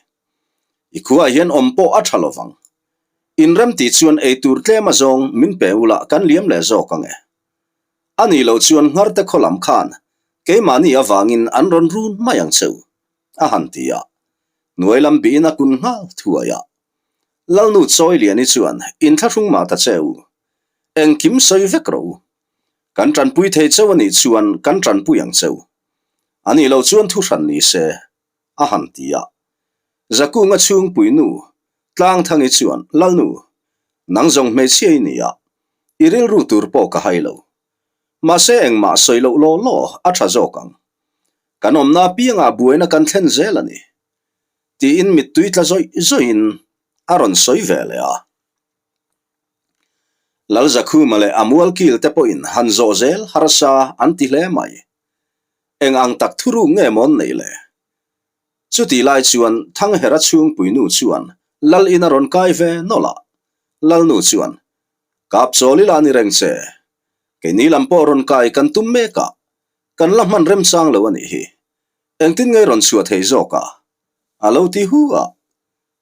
ikhuwa hian ompo a thalovang in rem ti chuan ei tur tlema zong min pe ula kan liam le zo kange ani lo chuan ngar te kholam khan ke mani awangin an ron run mayang cheu a han tia nuailam bi na kun nga thuaya lalnu choi liani chuan in thlung ma ta cheu eng kim soi vekro kan tran pui thei cheu ani chuan kan tran puyang cheu ani lo chuan thu ran ni se a han tia zaku nga chung pui nu tlang thangi chuan lalnu nang zong me chei nia iril ru tur po ka hailo ma se eng ma soi lo lo a tha zo kang kanom na pianga buena kan thlen zelani ti in mit tui tla zoin aron soi vele a lal zaku male amual kil te po in han zo zel harsa anti hle mai eng ang tak thuru nge mon nei le chuti lai chuan thang hera chung pui nu chuan lal in aron kai ve nola lal nu chuan kap choli la ni reng che ke ni lam po ron kai kan tum me ka kan lam man rem chang lo ani hi eng tin ngai ron chuat hei zo ka alo ti hu a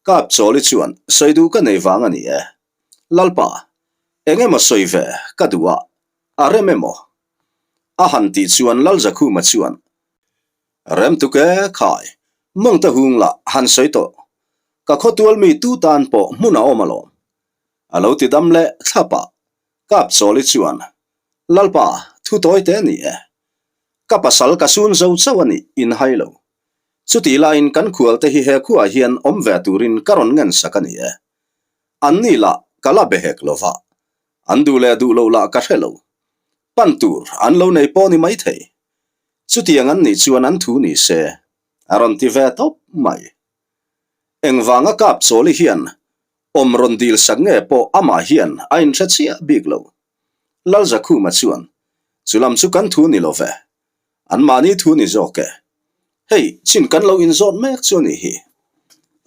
kap choli chuan soidu ka nei wang ani lalpa enge ma soi ve ka duwa are memo a han ti chuan lal zakhu ma chuan rem tu ke khai mong ta hung la han soi to ka khotual mi tu tan po muna omalo alo ti dam le thapa kap choli chuan lalpa thu toy te ni ka pasal ka sun zo chawani in hailo chuti lain kan khual te hi he khuwa hian om ve turin karon ngan sakani anni la kala behek lova andu le du lo la ka helo pantur an lo nei poni mai thei chuti angan ni chuan an thu ni se aron ti ve top mai engwanga kap choli hian om ron dil sange po ama hian ain thachia biglo lal zakhu ma chuan chulam chu kan thu ni love an mani thu ni zoke hei chin kan lo in zot mek chuni hi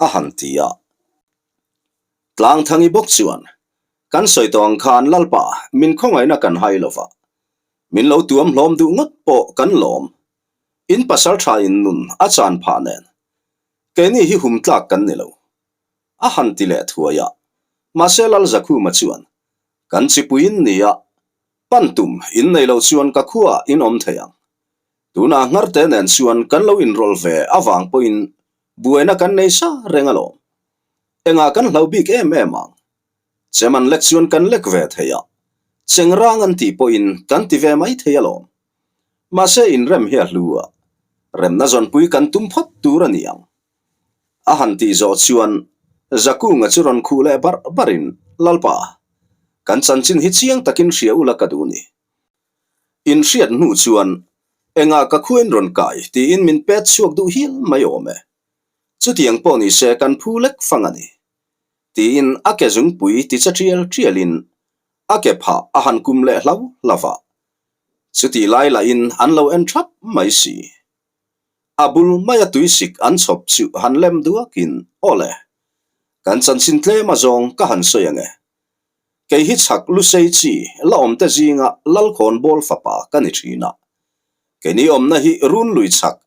a han tia tlang thangi bok chuan kan soi tong khan lalpa min khongai na kan hai lova min lo tuam hlom du ngot po kan lom in pasal tha in nun a chan pha nen ke ni hi hum tlak kan ni lo a han ti le thuaya ma se lal zakhu ma chuan kan chi puin nia pantum in nei lo chuan ka khuwa in om theyang tuna ngar te nen chuan kan lo in rol ve awang po in buena kan nei sa rengalo enga kan hlau bik em cheman lek chuan kan lek ve theya chengrang an ti po in kan ti ve mai theya lo ma se in rem he hlua rem na zon pui kan tum phot turaniang a han ti zo chuan zaku nga churon khule barin lalpa kan chanchin hi chiang takin hria ula kaduni in hriat nu chuan enga ka khuen ron kai ti in min pet chuak du hil mai ome chutiang po ni se kan phulek fangani ti in ake zung pui ti trialin ake pha a han kum le hlau lava chuti lai la in an lo en thap mai si abul maya tuisik an chop chu han lem duakin ole kan chanchin tle ma zong ka han soyange ke hi chak lu sei chi la om te zinga lal khon bol fapa kan thina ke ni om na hi run lui chak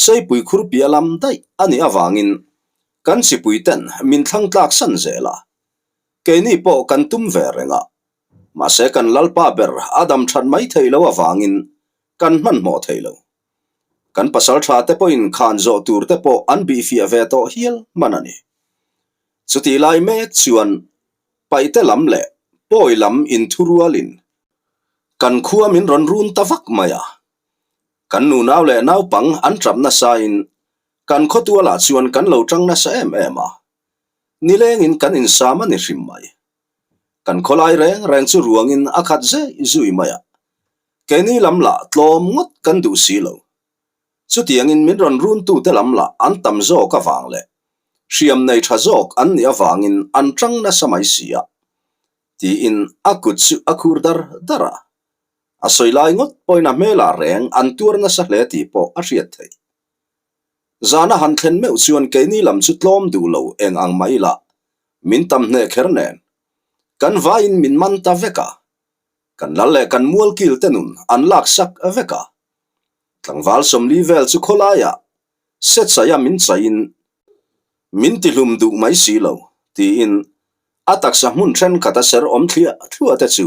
sei pui khur pialam dai ani awangin kan si pui ten min thlang tlak san zela ke ni po kan tum ve renga ma se kan lalpa ber adam than mai theilo awangin kan man mo theilo kan pasal tha te po in khan zo tur te po an bi fi ave to hial manani chuti lai mek chuan paite lam le poi lam in thurualin kan khua min ron run tawak maya kan nu naw le naw pang an trap na sa in kan khotuala chuan kan lo tang na sa ema nileng in kan in sama ni hrim mai kan kholai reng chu ruangin akhat ze zui maya keni lam la tlom ngot kan du si lo chu tiang in min ron run tu te lam la an tam zo ka wang le hriam nei tha zawk an ni awangin an tang na samai sia ti in akut chu akhur dara a soilai ngot poina mela reng an tur na sa hle ti po a riat thei zana han thlen meu chuan keni lam chu tlom du lo eng ang mai la min tam hne khernen kan vain min man ta veka kan lalle kan mual kil tenun an lak sak aveka tlangwal somli vel chu kholaya set saya min chain min ti hlum du mai si lo ti in atak sa mun thren khata ser om thlia thua te chu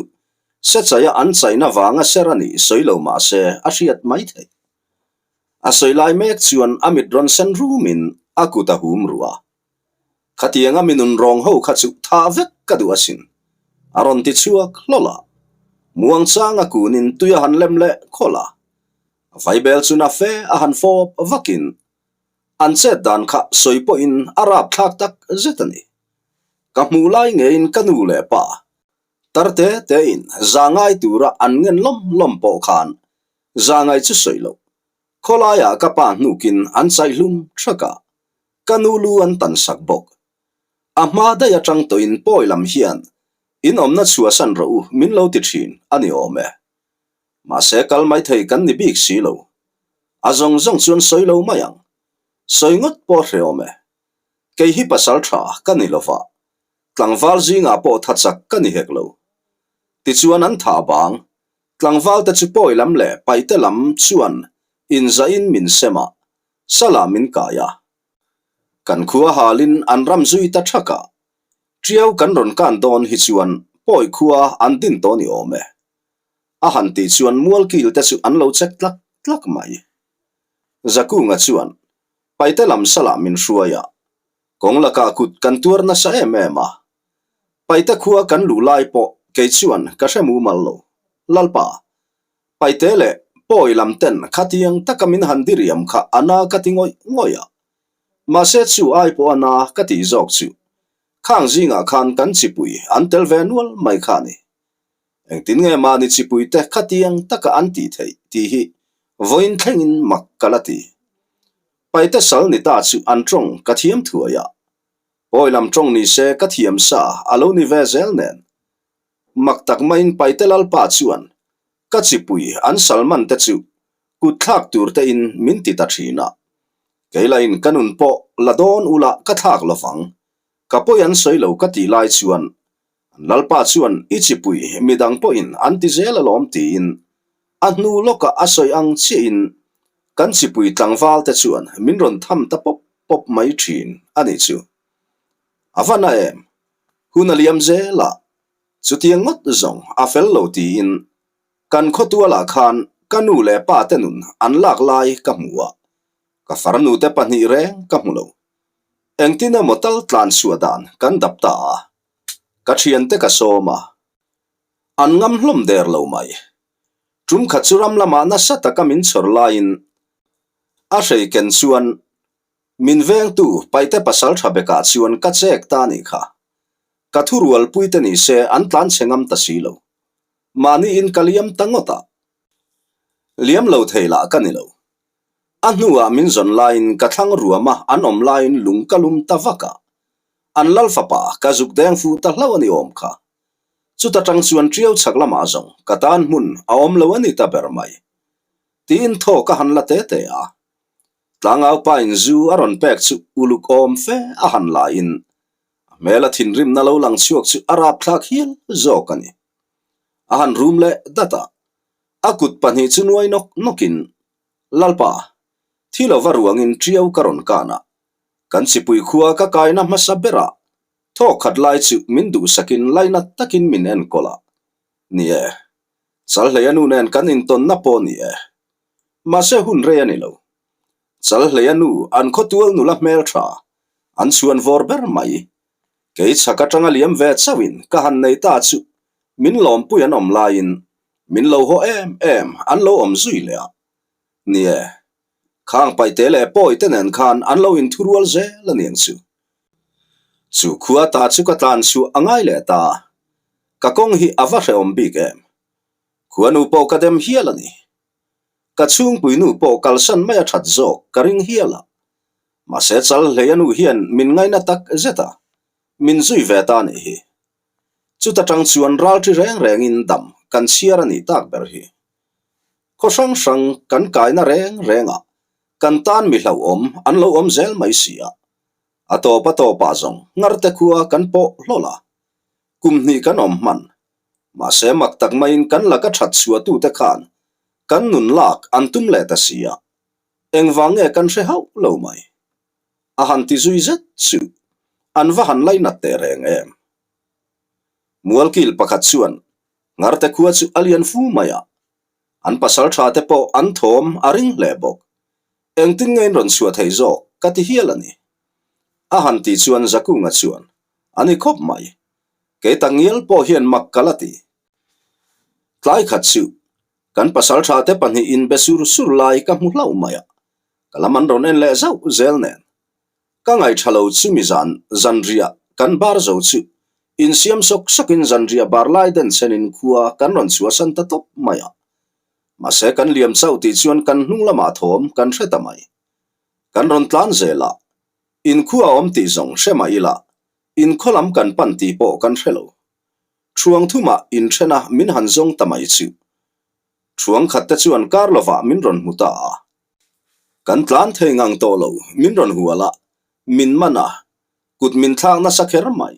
set saya an chaina wanga serani soilo ma se a riat mai thei a soilai mek chuan amit ron sen rumin akuta hum ruwa khatianga minun rong ho kha chu tha vek ka du asin aron ti chuak lola muang changa kunin tuya han lemle khola vaibel chuna fe a han fo vakin an che dan kha soipo in arab thak tak zetani ka mulai ngein kanu le pa tarte te in zangai tura an ngen lom po khan zangai chu soilo kholaya ka pa nukin an chai hlum thaka kanulu an tan sak bok ama da ya tang to in poilam hian in omna chua san ro min lo ti thin ani ome ma se kal mai thei kan ni bik si lo azong zong chuan soilo mayang soingot po hreome ke hi pasal tha kani lova tlangwal zinga po thachak kani heklo ti chuan an tha bang tlangwal ta chu poilam le paite lam chuan in zain min sema salamin kaya kan khua halin an ram zui ta thaka triau kan ron kan don hi chuan poi khua an din to ni ome a han ti chuan mual kil te chu an lo chek tlak mai zaku nga chuan paite lam salamin hruaya konglaka kut kan tur na sa emema paite khua kan lu lai po ke chuan ka hremu mal lo lalpa paite le poi lam ten khatiang takamin handiriam kha ana katingoi ngoya ma se chu ai po ana kati jok chu khang zinga khan kan chipui an tel venual mai khani engtin nge mani chipui te khatiang taka an ti thei ti hi voin thlengin makkalati paite sal ni ta chu an tong kathiam thuaya poilam tong ni se kathiam sa alo ni vezel nen maktak main paite lalpa chuan kachipui an salman te chu kuthak tur te in minti ta thina keilain kanun po ladon ula kathak lofang kapoyan soilo kati lai chuan lalpa chuan ichipui midang po in antizela lom ti in anu loka asoi ang chi in kan chipui tlangwal te chuan minron tham ta pop mai thin ani chu avana em hunaliam zela chutiang ngot zong afel lo ti in kan khotuala khan kanu le pa tenun an lak lai ka muwa ka farnu te pani reng ka mulo engtina motal tlan suadan kan dapta ka thian te ka soma an ngam hlom der lo mai trum khachuram lama na sata kamin chorlain a rei ken chuan min veng tu paite pasal thabeka chuan ka chek ta ni kha ka thurual puite ni se an tlan chengam ta silo mani in kaliam tangota liam lo theila kanilo anua min zon line ka thang ruama an om line lungkalum tawaka an lalfapa ka zuk deng fu ta hlawani om kha chuta tang chuan triau chaklama zong katan mun a om lawani ta bermai tin tho ka han la te a tlangau pa in zu aron pek chu uluk om fe a han la in mela thin rim na lo lang chuak chu arap thak hial zokani a han room le data akut pani chunuai nokin lalpa thilo waruangin triau karon kana kan sipui khuwa ka kaina masabera tho khatlai chu min du sakin laina takin min en kola ni e chal hleyanu nen kan in ton na po ni e ma se hun re ani lo chal hleyanu an khotual nula mel tha an chuan vorber mai Kei chaka tanga liam ve chawin ka han nei ta chu min lom puyan om lain min lo ho em an lo om zui le nie khang pai te le poi tenen khan an lo in thurual ze la niang chu khuwa ta chu ka tlan chu angai le ta ka kong hi awa re om big em khuanu po ka dem hialani ka chung puinu po kalsan maya that zo karing hiala ma se chal hleyanu hian min ngai na tak zeta min zui ve ta ni hi chu ta tang chuan ral tri reng in dam kan chiar ani tak ber hi ko sang kan kai na renga kan tan mi hlau om an lo om zel mai sia ato pa zong ngar te khuwa kan po hlola kum ni kan om man ma se mak tak main kan la ka that chua tu te khan kan nun lak an tum le ta sia engwange kan hre hau lo mai a han ti zui zet chu an va han lai na te reng em mualkil pakhat chuan ngar te khuwa chu alian fu maya an pasal tha te po an thom aring le bok eng tin ngein ron chua thei zo ka ti hialani a han ti chuan zakunga chuan ani khop mai ke tangial po hian mak kalati tlai khat chu kan pasal tha te pani in besur sur lai ka mu hlau maya kalaman ron en le zau zel nen ka ngai thalo chu mi zanria kan bar zo chu in siam sok sokin zanria bar lai den senin khuwa kan ron chua san ta top maya ma se kan liam chau ti chuan kan hnung lama thom kan hreta mai kan ron tlan zela in khuwa om ti zong hrema ila in kholam kan pan ti po kan hrelo thuang thuma in thena min han zong tamai chu thuang khat te chuan karlova min ron muta kan tlan thengang to lo min ron huala min mana kut min thang na sakher mai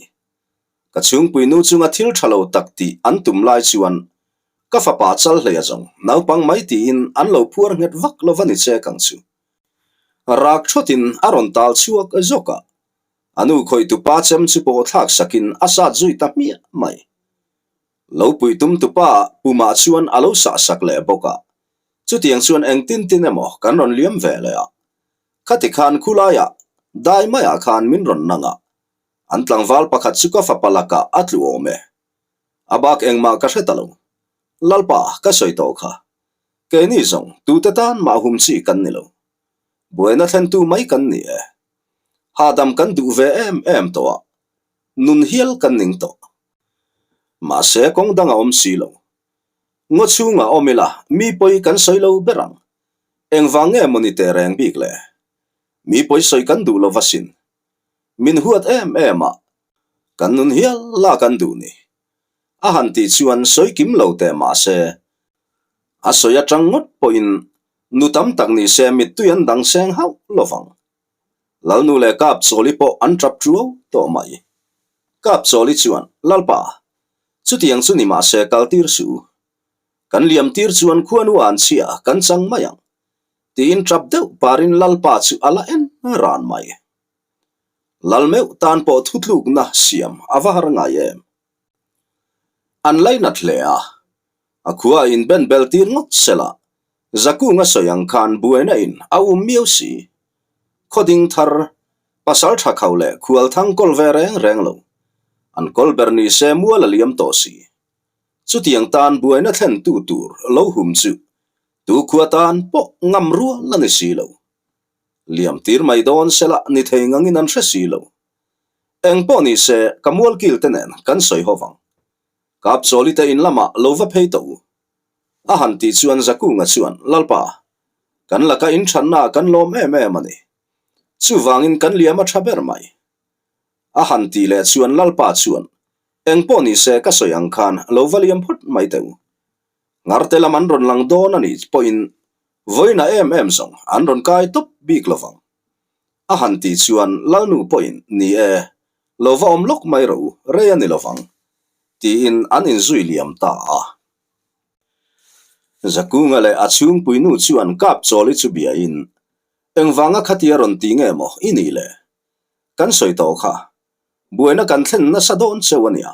ka chung puinu chunga thil thalo takti an tum lai chuan ka fa pa chal hle azong naupang mai ti in an lo phuar nget vak lovani che kang chu rak thotin aron tal chuak zoka anu khoi tu pa chem chu po thak sakin asa zui ta mi mai lo pui tum tu pa puma chuan alo sa sak le boka chu tiang chuan eng tin emo kan ron liam ve le a khati khan khulaya dai maya khan min ron nanga an tlangwal pakhat chu ka fa palaka atlu ome abak engma ka hretalo lalpa ka soi to kha ke ni zong tu te tan ma hum chi kan ni lo buena thlen tu mai kan ni e hadam kan du ve em to nun hial kan ning to ma se kong danga om si lo ngo chunga omila mi poi kan soi lo berang engwange monitor reng bik le mi poi soi kan du lo vasin min huat ema kan nun hial la kan du ni a han ti chuan soi kim lo te ma se a soya changot po in nutam tak ni se mit tuyan dang seng hau lovang lal nu le kap choli po an trap truo to mai kap choli chuan lalpa chu tiang chu ni ma se kal tir su kan liam tir chuan khuanu an chia kan chang mayang tin trap deuh parin lalpa chu ala en ran mai lalmeu tan po thutluk na siam avahar nga em an lai nat le a khua in ben bel tir ngot sela zaku nga soyang khan buena in au miau si khoding thar pasal tha khaule khual thang kol ve reng lo an kol berni se mual liam to si chu tiang tan buena thlen tu tur lo hum chu tu khua tan po ngam ru la ni si lo liam tir mai don sela ni theingang in an hre si lo eng po ni se kamual kil tenen kan soi howang kap choli te in lama lova phei to a han ti chuan zaku nga chuan lalpa kan laka in thanna kan lom mani chu wangin kan liama thaber mai a han ti le chuan lalpa chuan eng po ni se ka soyang khan lova liam phut mai teu ngarte laman ron lang don ani po in voina zong an ron kai top bik lovang a han ti chuan lalnu po in ni lova om lok mai ro re ani lovang ti in an in zui liam ta zakunga le achung puinu chuan kap choli chu bia in engwanga khatia ron ti nge mo ini le kan soi to kha buena kan thlen na sadon chewania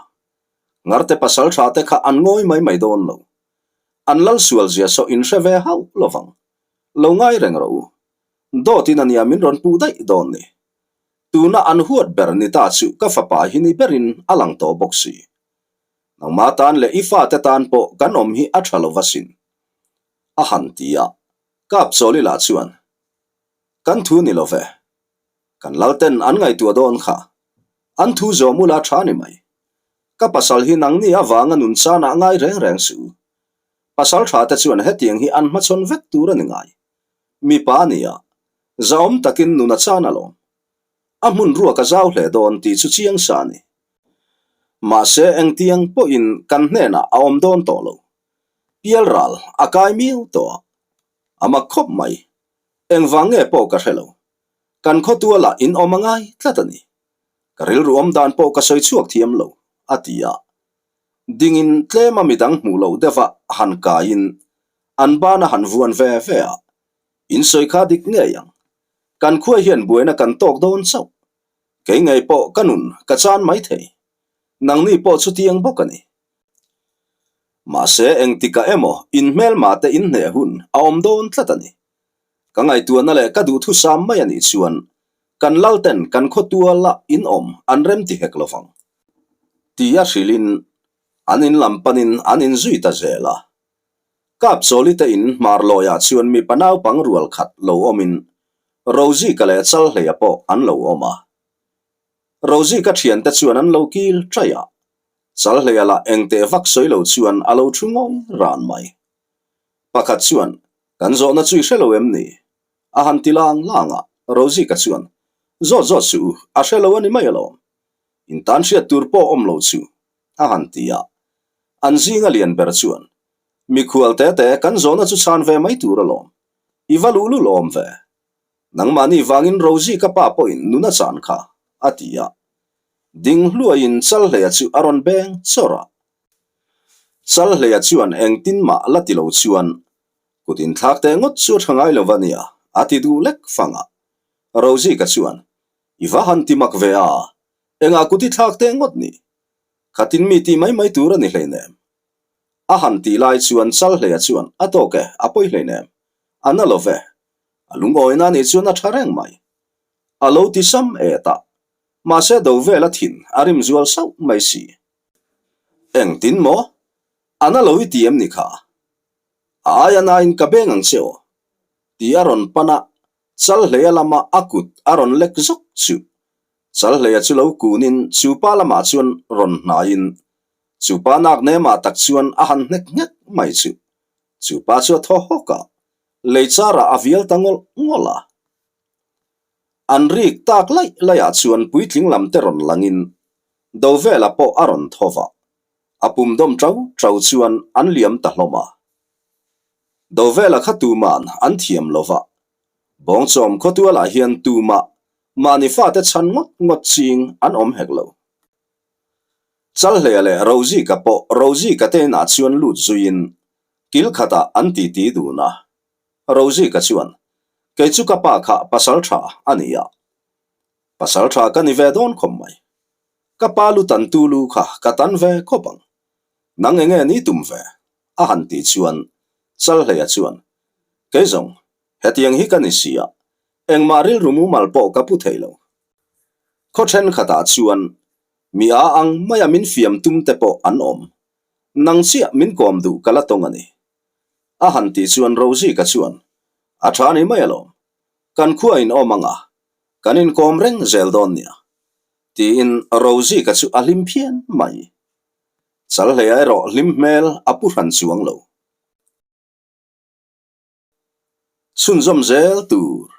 ngarte pasal tha te kha an ngoi mai don lo an lal sual zia so in reve hau lovang lo ngai reng ro do tin ania min ron pu dai don ni tuna an huat ber ni ta chu ka fapa hini berin alang to boxi nang matan le ifa te tan po kan om hi athalo vasin a han tia kap choli la chuan kan thu ni love kan lalten an ngai tu don kha an thu zo mula thani mai ka pasal hi nang ni awanga nun chana ngai reng reng su pasal tha ta chuan hetiang hi an ma chon vek tur ani ngai mi pa nia zaom takin nuna chana lom amun ruwa ka zaw hle don ti chu chiang sa ni ma se eng tiang po in kan hne na aom don to lo pial ral akai miu to ama khop mai eng wange po ka helo kan kho tuala in omangai tlatani karil ruam dan po ka soi chuak thiam lo atia dingin tlema midang mu lo dewa han ka in an bana han vuan ve ve a in soi kha dik nge yang kan khua hian buena kan tok don chau ke ngai po kanun ka chan mai thei nang ni po chu tiang bokani ma se eng tika emo in mel ma te in ne hun aom don tlatani ka ngai tu na le ka du thu sam mai ani chuan kan lalten kan kho tuala in om an rem ti hek lovang tia hrilin anin lampanin anin zui ta zela kap choli te in marloya chuan mi panaw pang rual khat lo omin rozi kale chal hleya po an lo oma rozi ka thian te chuan an lo kil traya chal hleya la engte vak soi lo chuan alo thungoi ran mai pakhat chuan kan zo na chui hrelo em ni a han tilang langa rozi ka chuan zo zo chu a hrelo ani mai alom in tan hriat tur po om lo chu a han tia an zinga lian ber chuan mi khual te te kan zo na chu chan ve mai tur alom ivalulu lom ve nang mani wangin rozi ka pa po in nuna chan kha atia ding hlua in chal hleya chu aron beng chora chal hleya chuan eng tin ma lati lo chuan kutin thak te ngot chu thangai lo wania ati du lek fanga rozi ka chuan iwa han ti mak ve a enga kuti thak te ngot ni khatin mi ti mai mai tur ani hleinem a han ti lai chuan chal hleya chuan atoke apoi hleinem ana love alung oina ni chuan a thareng mai alo ti sam eta ma se do vela thin arim zual sau mai si eng tin mo ana lo itiem ni kha aya na in kabeng ang cheo ti aron pana chal hleya lama akut aron lek zok chu chal hleya chu lo kunin chu pa lama chuan ron na in chu pa nak ne ma tak chuan a han nek nek mai chu pa chu tho hoka leichara avial tangol ngola anrik tak lai laya chuan puitling lam te ron langin do vela po aron thova apum dom trau chuan an liam ta hloma do vela khatu man an thiam lova bong chom khotuala hian tuma mani fa te chan ngot ching an om heklo chal hlele rozi ka te na chuan lut zuin kil khata an ti ti du na rozi ka chuan ke chu ka pa kha pasal tha ania pasal tha ka ni ve don khom mai ka pa lu tan tu lu kha ka tan ve khopang nang enge ni tum ve a han ti chuan chal hleya chuan ke zong hetiang hi kan isia eng maril rumu malpo ka pu theilo kho then khata chuan mi a ang maya min fiam tum te po an om nang chia min kom du kala tongani a han ti chuan rozi ka chuan a thani mai alom kan khua in omanga kanin kom reng zel don nia ti in rozi ka chu alim phian mai chal hleya ro lim mel apu han chuang lo chun zom zel tur